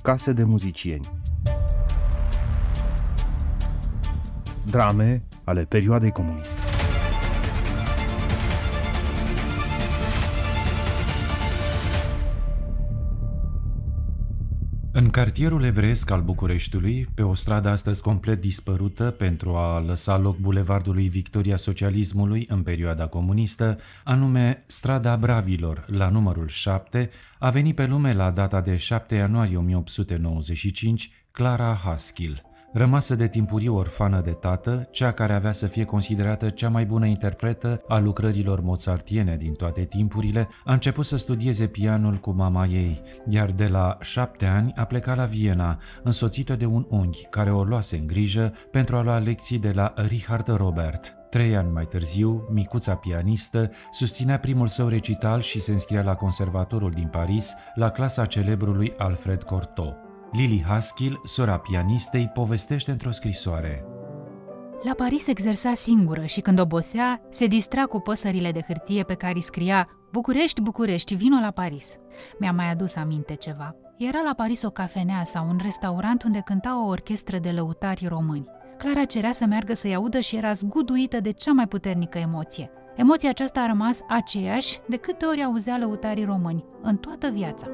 case de muzicieni. Drame ale perioadei comuniste. În cartierul evreiesc al Bucureștiului, pe o stradă astăzi complet dispărută pentru a lăsa loc bulevardului Victoria Socialismului în perioada comunistă, anume Strada Bravilor, la numărul 7, a venit pe lume la data de 7 ianuarie 1895 Clara Haskell. Rămasă de timpuriu orfană de tată, cea care avea să fie considerată cea mai bună interpretă a lucrărilor mozartiene din toate timpurile, a început să studieze pianul cu mama ei, iar de la 7 ani a plecat la Viena, însoțită de un unghi care o luase în grijă pentru a lua lecții de la Richard Robert. 3 ani mai târziu, micuța pianistă susținea primul său recital și se înscria la conservatorul din Paris, la clasa celebrului Alfred Cortot. Lily Haskell, sora pianistei, povestește într-o scrisoare. La Paris exersa singură și când obosea, se distra cu păsările de hârtie pe care îi scria București, București, vino la Paris. Mi-a mai adus aminte ceva. Era la Paris o cafenea sau un restaurant unde cânta o orchestră de lăutari români. Clara cerea să meargă să-i audă și era zguduită de cea mai puternică emoție. Emoția aceasta a rămas aceeași de câte ori auzea lăutarii români în toată viața.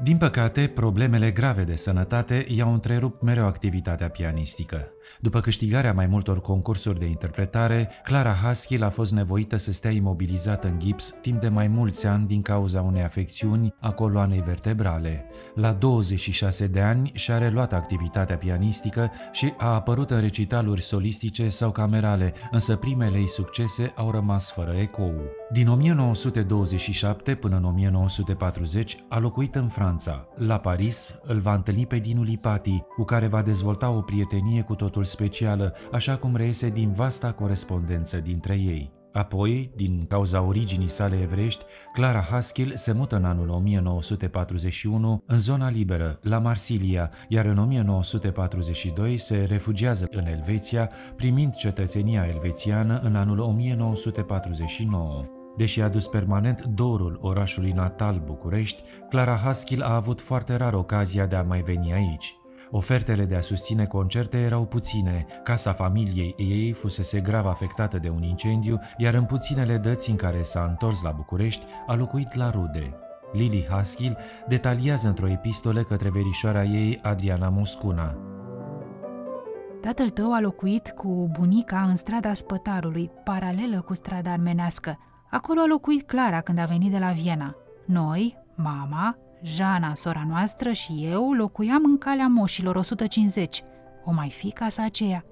Din păcate, problemele grave de sănătate i-au întrerupt mereu activitatea pianistică. După câștigarea mai multor concursuri de interpretare, Clara Haskell a fost nevoită să stea imobilizată în gips timp de mai mulți ani din cauza unei afecțiuni a coloanei vertebrale. La 26 de ani și-a reluat activitatea pianistică și a apărut în recitaluri solistice sau camerale, însă primele ei succese au rămas fără ecou. Din 1927 până în 1940 a locuit în Franța. La Paris îl va întâlni pe Dinu Lipati, cu care va dezvolta o prietenie cu totul specială, așa cum reiese din vasta corespondență dintre ei. Apoi, din cauza originii sale evreiești, Clara Haskell se mută în anul 1941 în zona liberă, la Marsilia, iar în 1942 se refugiază în Elveția, primind cetățenia elvețiană în anul 1949. Deși a dus permanent dorul orașului natal București, Clara Haskell a avut foarte rar ocazia de a mai veni aici. Ofertele de a susține concerte erau puține, casa familiei ei fusese grav afectată de un incendiu, iar în puținele dăți în care s-a întors la București, a locuit la rude. Lily Haskell detaliază într-o epistolă către verișoara ei, Adriana Moscuna. Tatăl tău a locuit cu bunica în strada Spătarului, paralelă cu strada armenească. Acolo a locuit Clara când a venit de la Viena. Noi, mama, Jana, sora noastră și eu locuiam în calea Moșilor 150. O mai fi casa aceea.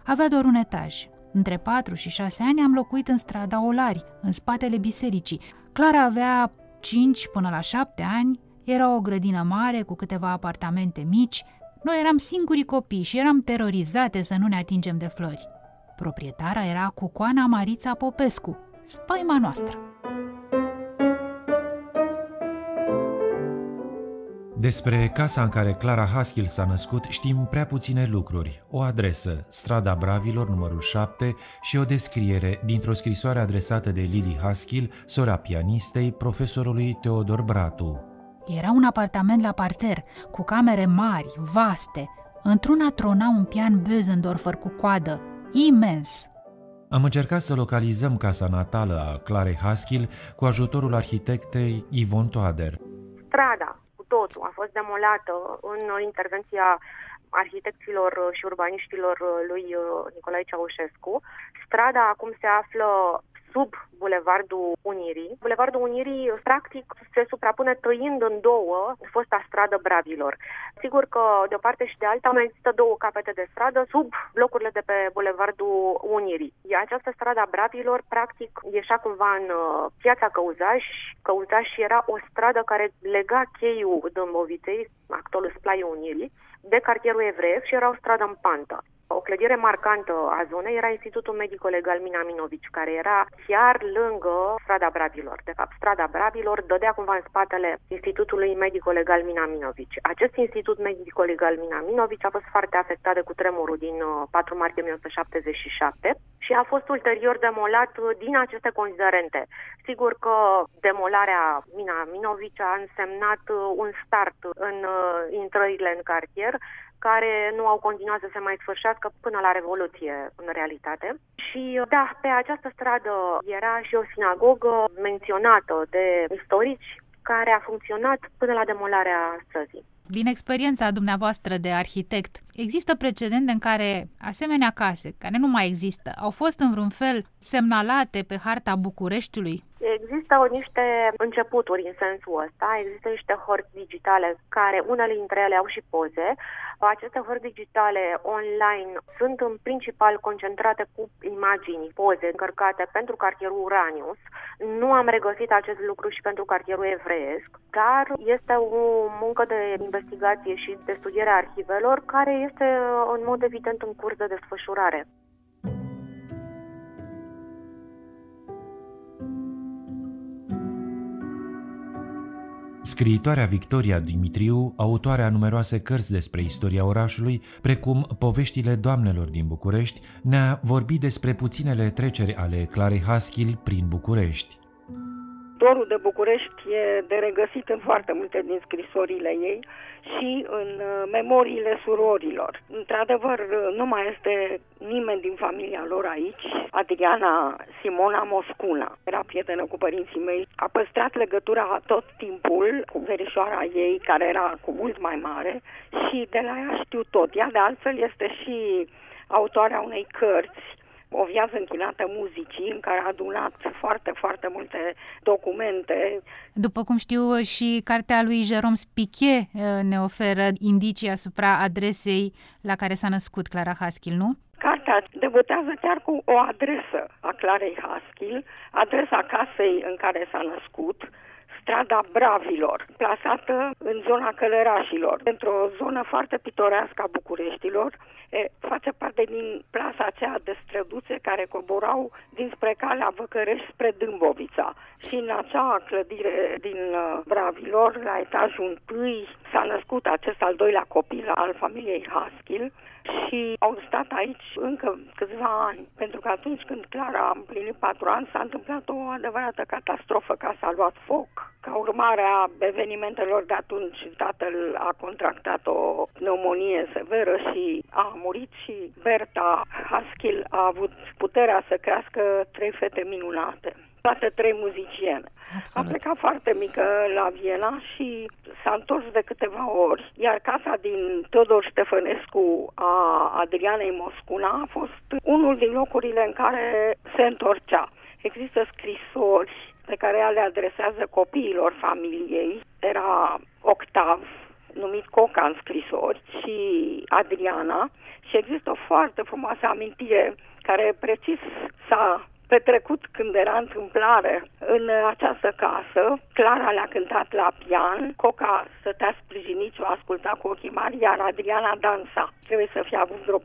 Avea doar un etaj. Între 4 și 6 ani am locuit în strada Olari, în spatele bisericii. Clara avea 5 până la 7 ani, era o grădină mare cu câteva apartamente mici. Noi eram singurii copii și eram terorizate să nu ne atingem de flori. Proprietara era Cucoana Marița Popescu, spaima noastră. Despre casa în care Clara Haskell s-a născut știm prea puține lucruri. O adresă, Strada Bravilor, numărul 7, și o descriere dintr-o scrisoare adresată de Lily Haskell, sora pianistei, profesorului Teodor Bratu. Era un apartament la parter, cu camere mari, vaste. Într-una trona un pian Bösendorfer cu coadă, imens. Am încercat să localizăm casa natală a Clarei Haskell cu ajutorul arhitectei Ivon Toader. Strada totul a fost demolată în intervenția arhitecților și urbaniștilor lui Nicolae Ceaușescu. Strada acum se află sub Bulevardul Unirii. Bulevardul Unirii, practic, se suprapune tăind în două fosta stradă Bravilor. Sigur că, de o parte și de alta, mai există două capete de stradă sub blocurile de pe Bulevardul Unirii. Iar această strada Bravilor, practic, ieșea cumva în piața Căuzaș. Căuzaș era o stradă care lega cheiul Dâmboviței, actualul Splaiul Unirii, de cartierul evreiesc și era o stradă în pantă. O clădire marcantă a zonei era Institutul Medico-Legal Mina-Minovici, care era chiar lângă strada Bravilor. De fapt, strada Bravilor dădea cumva în spatele Institutului Medico-Legal Mina-Minovici. Acest Institut Medico-Legal Mina-Minovici a fost foarte afectat de cutremurul din 4 martie 1977 și a fost ulterior demolat din aceste considerente. Sigur că demolarea Mina-Minovici a însemnat un start în intrările în cartier, care nu au continuat să se mai sfârșească până la Revoluție, în realitate. Și da, pe această stradă era și o sinagogă menționată de istorici, care a funcționat până la demolarea străzii. Din experiența dumneavoastră de arhitect, există precedente în care asemenea case, care nu mai există, au fost în vreun fel semnalate pe harta Bucureștiului? Există niște începuturi în sensul ăsta, există niște hărți digitale care, unele dintre ele au și poze. Aceste hărți digitale online sunt în principal concentrate cu imagini, poze încărcate pentru cartierul Uranius. Nu am regăsit acest lucru și pentru cartierul Evreiesc, dar este o muncă de investigație și de studiere a arhivelor care este în mod evident în curs de desfășurare. Scriitoarea Victoria Dimitriu, autoarea a numeroase cărți despre istoria orașului, precum Poveștile doamnelor din București, ne-a vorbit despre puținele treceri ale Clarei Haskil prin București. Dorul de București e de regăsit în foarte multe din scrisorile ei și în memoriile surorilor. Într-adevăr, nu mai este nimeni din familia lor aici. Adriana Simona Moscuna era prietenă cu părinții mei. A păstrat legătura tot timpul cu verișoara ei, care era cu mult mai mare, și de la ea știu tot. Ea, de altfel, este și autoarea unei cărți, O viață închinată muzicii, în care a adunat foarte, foarte multe documente. După cum știu, și cartea lui Jérôme Piquet ne oferă indicii asupra adresei la care s-a născut Clara Haskil, nu? Cartea debutează chiar cu o adresă a Clarei Haskil, adresa casei în care s-a născut, strada Bravilor, plasată în zona Călărașilor, într-o zonă foarte pitorească a Bucureștilor. Face parte din plasa aceea de străduțe care coborau dinspre calea Văcărești spre Dâmbovița. Și în acea clădire din Bravilor, la etajul 1, s-a născut acest al doilea copil al familiei Haskil și au stat aici încă câțiva ani, pentru că atunci când Clara a împlinit 4 ani s-a întâmplat o adevărată catastrofă, casa a luat foc. Ca urmare a evenimentelor de atunci, tatăl a contractat o pneumonie severă și a murit și Berta Haskil a avut puterea să crească 3 fete minunate, toate 3 muziciene. Absolut. A plecat foarte mică la Viena și s-a întors de câteva ori, iar casa din Teodor Ștefănescu a Adrianei Moscuna a fost unul din locurile în care se întorcea. Există scrisori pe care ea le adresează copiilor familiei. Era Octav, numit Coca în scrisori, și Adriana, și există o foarte frumoasă amintire care precis s-a petrecut când era întâmplare în această casă. Clara le-a cântat la pian, Coca stătea sprijinit și o asculta cu ochii mari, iar Adriana dansa. Trebuie să fie avut vreo 4-5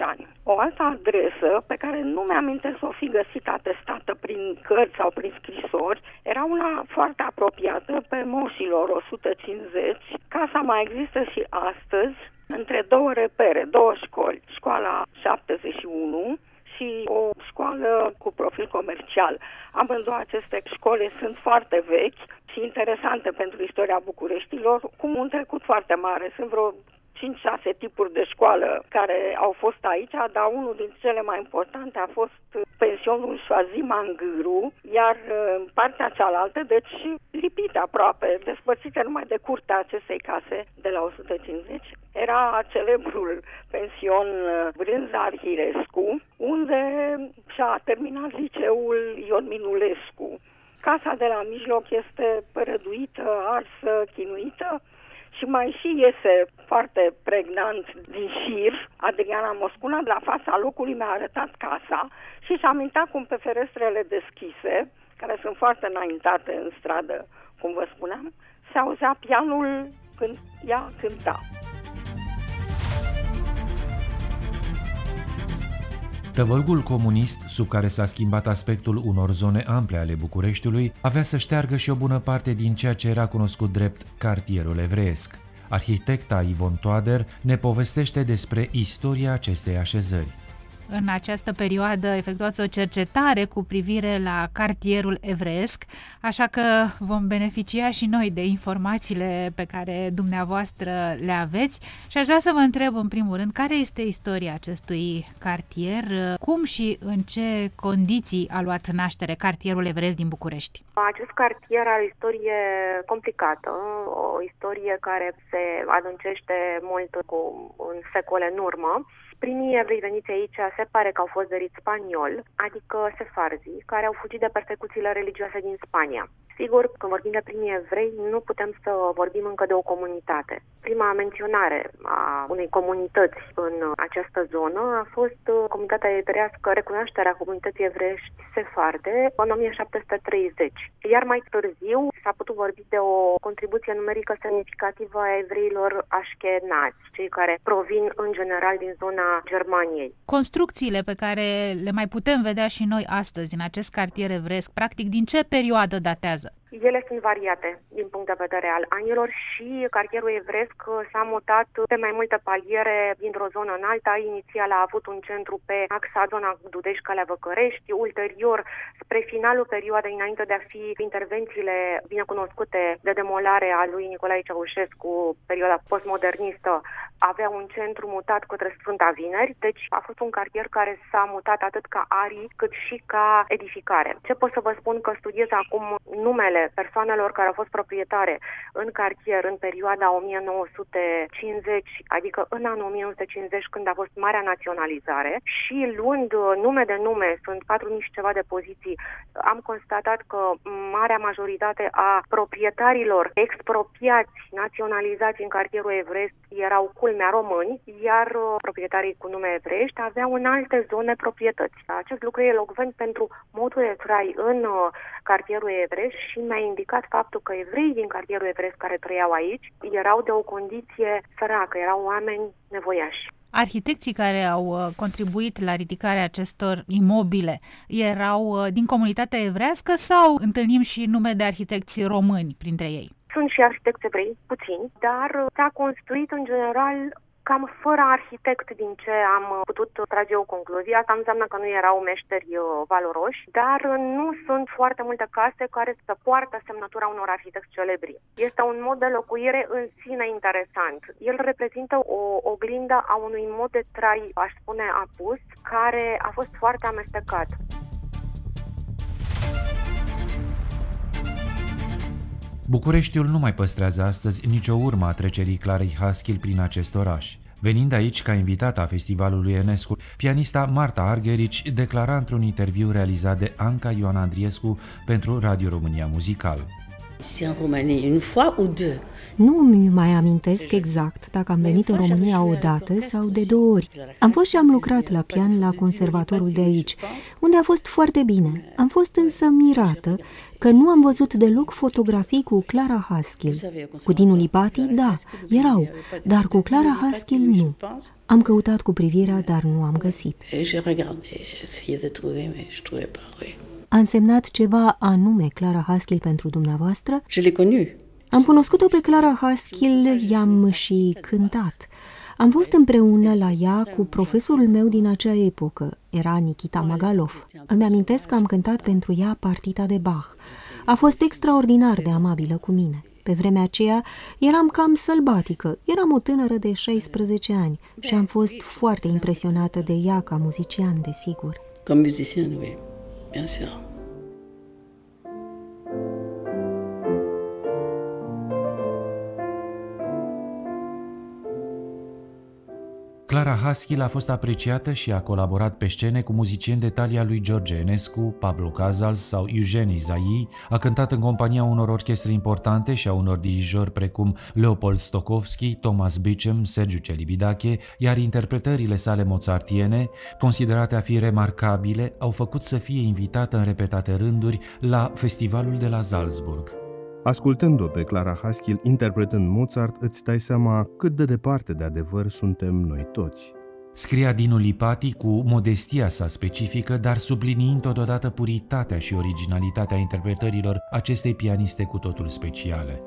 ani. O altă adresă pe care nu mi-amintesc să o fi găsit atestată prin cărți sau prin scrisori, era una foarte apropiată, pe Moșilor 150. Casa mai există și astăzi, între 2 repere, 2 școli, școala 71 și o școală cu profil comercial. Amândouă aceste școli sunt foarte vechi și interesante pentru istoria Bucureștilor, cu un trecut foarte mare. Sunt vreo 5-6 tipuri de școală care au fost aici, dar unul dintre cele mai importante a fost pensionul Șoazi Mangâru, iar în partea cealaltă, deci lipite aproape, despărțite numai de curtea acestei case de la 150, era celebrul pension Brânza Arhirescu, unde și-a terminat liceul Ion Minulescu. Casa de la mijloc este prăduită, arsă, chinuită și mai și iese foarte pregnant din șir Adriana Moscuna. La fața locului mi-a arătat casa și și-a amintat cum pe ferestrele deschise, care sunt foarte înaintate în stradă, cum vă spuneam, se auzea pianul când ea cânta. Tăvălugul comunist, sub care s-a schimbat aspectul unor zone ample ale Bucureștiului, avea să șteargă și o bună parte din ceea ce era cunoscut drept cartierul evreiesc. Arhitecta Ivon Toader ne povestește despre istoria acestei așezări. În această perioadă efectuați o cercetare cu privire la cartierul evreiesc, așa că vom beneficia și noi de informațiile pe care dumneavoastră le aveți și aș vrea să vă întreb în primul rând care este istoria acestui cartier, cum și în ce condiții a luat naștere cartierul evreiesc din București. Acest cartier are o istorie complicată, o istorie care se adâncește mult în secole în urmă. Primii evrei veniți aici se pare că au fost de rit spaniol, adică sefarzii, care au fugit de persecuțiile religioase din Spania. Sigur, când vorbim de primii evrei, nu putem să vorbim încă de o comunitate. Prima menționare a unei comunități în această zonă a fost comunitatea evreiască, recunoașterea comunității evreiești sefarde în 1730. Iar mai târziu s-a putut vorbi de o contribuție numerică semnificativă a evreilor așkenazi, cei care provin în general din zona Germaniei. Construcțiile pe care le mai putem vedea și noi astăzi în acest cartier evreiesc, practic din ce perioadă datează? Ele sunt variate din punct de vedere al anilor și cartierul evreiesc s-a mutat pe mai multe paliere dintr-o zonă în alta. Inițial a avut un centru pe axa zona Dudești-Calea Văcărești, ulterior, spre finalul perioadei, înainte de a fi intervențiile binecunoscute de demolare a lui Nicolae Ceaușescu, perioada postmodernistă, avea un centru mutat către Sfânta Vineri, deci a fost un cartier care s-a mutat atât ca arii cât și ca edificare. Ce pot să vă spun că studiez acum numele persoanelor care au fost proprietare în cartier în perioada 1950, adică în anul 1950 când a fost Marea Naționalizare și luând nume de nume, sunt 4.000 și ceva de poziții, am constatat că marea majoritate a proprietarilor expropiați, naționalizați în cartierul evreiesc erau culmea români, iar proprietarii cu nume evreiești aveau în alte zone proprietăți. Acest lucru e elocvent pentru modul de trai în cartierul evreiesc și mi-a indicat faptul că evreii din cartierul evreiesc care trăiau aici erau de o condiție săracă, erau oameni nevoiași. Arhitecții care au contribuit la ridicarea acestor imobile erau din comunitatea evrească sau întâlnim și nume de arhitecți români printre ei? Sunt și arhitecți evrei, puțini, dar s-a construit în general cam fără arhitect din ce am putut trage o concluzie. Asta înseamnă că nu erau meșteri valoroși, dar nu sunt foarte multe case care să poartă semnătura unor arhitecți celebri. Este un mod de locuire în sine interesant. El reprezintă o oglindă a unui mod de trai, aș spune, apus, care a fost foarte amestecat. Bucureștiul nu mai păstrează astăzi nicio urmă a trecerii Clarei Haskil prin acest oraș. Venind aici ca invitată a festivalului Enescu, pianista Marta Argerich declara într-un interviu realizat de Anca Ioana Andriescu pentru Radio România Muzical. Nu îmi mai amintesc exact dacă am venit în România o dată sau de 2 ori. Am fost și am lucrat la pian la conservatorul de aici, unde a fost foarte bine. Am fost însă mirată că nu am văzut deloc fotografii cu Clara Haskil. Cu Dinu Lipati, da, erau, dar cu Clara Haskil nu. Am căutat cu privirea, dar nu am găsit. A însemnat ceva anume Clara Haskil pentru dumneavoastră? Am cunoscut-o pe Clara Haskil, i-am și cântat. Am fost împreună la ea cu profesorul meu din acea epocă, era Nikita Magalov. Îmi amintesc că am cântat pentru ea partita de Bach. A fost extraordinar de amabilă cu mine. Pe vremea aceea eram cam sălbatică, eram o tânără de 16 ani și am fost foarte impresionată de ea ca muzician, desigur. Ca muzician, oui, bien sûr. Clara Haskil a fost apreciată și a colaborat pe scene cu muzicieni de talia lui George Enescu, Pablo Casals sau Eugenie Zaî, a cântat în compania unor orchestre importante și a unor dirijori precum Leopold Stokowski, Thomas Beecham, Sergiu Celibidache, iar interpretările sale mozartiene, considerate a fi remarcabile, au făcut să fie invitată în repetate rânduri la festivalul de la Salzburg. Ascultând-o pe Clara Haskil interpretând Mozart, îți dai seama cât de departe de adevăr suntem noi toți. Scria Dinu Lipati cu modestia sa specifică, dar subliniind totodată puritatea și originalitatea interpretărilor acestei pianiste cu totul speciale.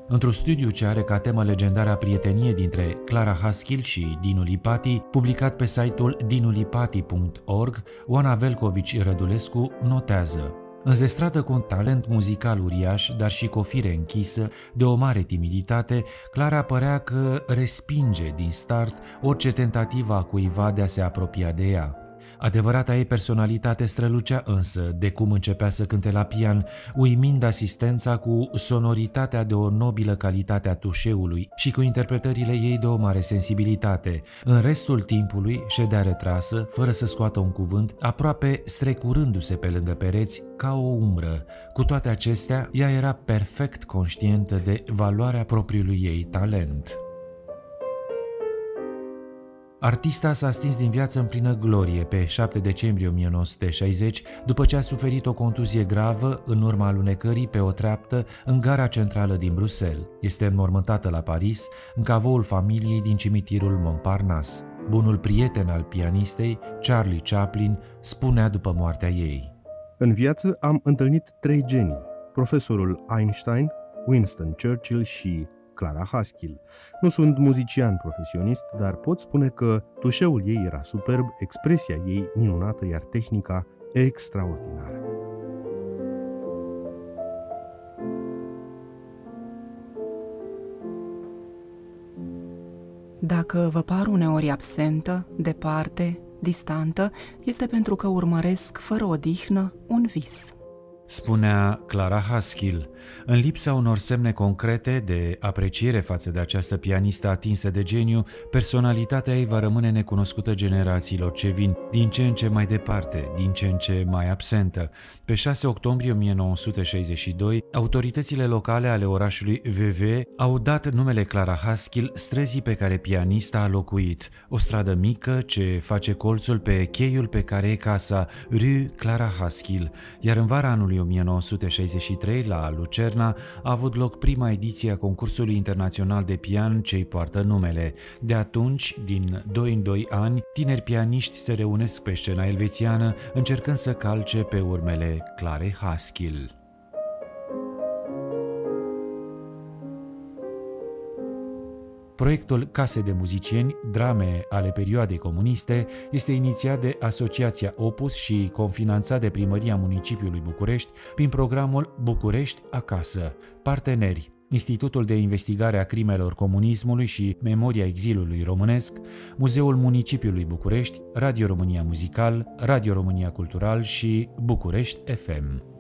Într-un studiu ce are ca temă legendara prietenie dintre Clara Haskil și Dinu Lipati, publicat pe site-ul dinulipati.org, Oana Velcovici Rădulescu notează: înzestrată cu un talent muzical uriaș, dar și cu o fire închisă, de o mare timiditate, Clara părea că respinge din start orice tentativă a cuiva de a se apropia de ea. Adevărata ei personalitate strălucea însă de cum începea să cânte la pian, uimind asistența cu sonoritatea de o nobilă calitate a tușeului și cu interpretările ei de o mare sensibilitate. În restul timpului ședea retrasă, fără să scoată un cuvânt, aproape strecurându-se pe lângă pereți ca o umbră. Cu toate acestea, ea era perfect conștientă de valoarea propriului ei talent. Artista s-a stins din viață în plină glorie pe 7 decembrie 1960, după ce a suferit o contuzie gravă în urma alunecării pe o treaptă în gara centrală din Bruxelles. Este înmormântată la Paris, în cavoul familiei din cimitirul Montparnasse. Bunul prieten al pianistei, Charlie Chaplin, spunea după moartea ei: în viață am întâlnit 3 genii, profesorul Einstein, Winston Churchill și Clara Haskil. Nu sunt muzician profesionist, dar pot spune că tușeul ei era superb, expresia ei minunată, iar tehnica extraordinară. Dacă vă par uneori absentă, departe, distantă, este pentru că urmăresc fără odihnă un vis. Spunea Clara Haskil. În lipsa unor semne concrete de apreciere față de această pianistă atinsă de geniu, personalitatea ei va rămâne necunoscută generațiilor ce vin, din ce în ce mai departe, din ce în ce mai absentă. Pe 6 octombrie 1962, autoritățile locale ale orașului Vevey au dat numele Clara Haskil străzii pe care pianista a locuit, o stradă mică ce face colțul pe cheiul pe care e casa, Rue Clara Haskil, iar în vara anului 1963, la Lucerna, a avut loc prima ediție a concursului internațional de pian ce-i poartă numele. De atunci, din 2 în 2 ani, tineri pianiști se reunesc pe scena elvețiană, încercând să calce pe urmele Clarei Haskil. Proiectul Case de muzicieni, drame ale perioadei comuniste, este inițiat de Asociația Opus și confinanțat de Primăria Municipiului București prin programul București Acasă. Parteneri: Institutul de Investigare a Crimelor Comunismului și Memoria Exilului Românesc, Muzeul Municipiului București, Radio România Muzical, Radio România Cultural și București FM.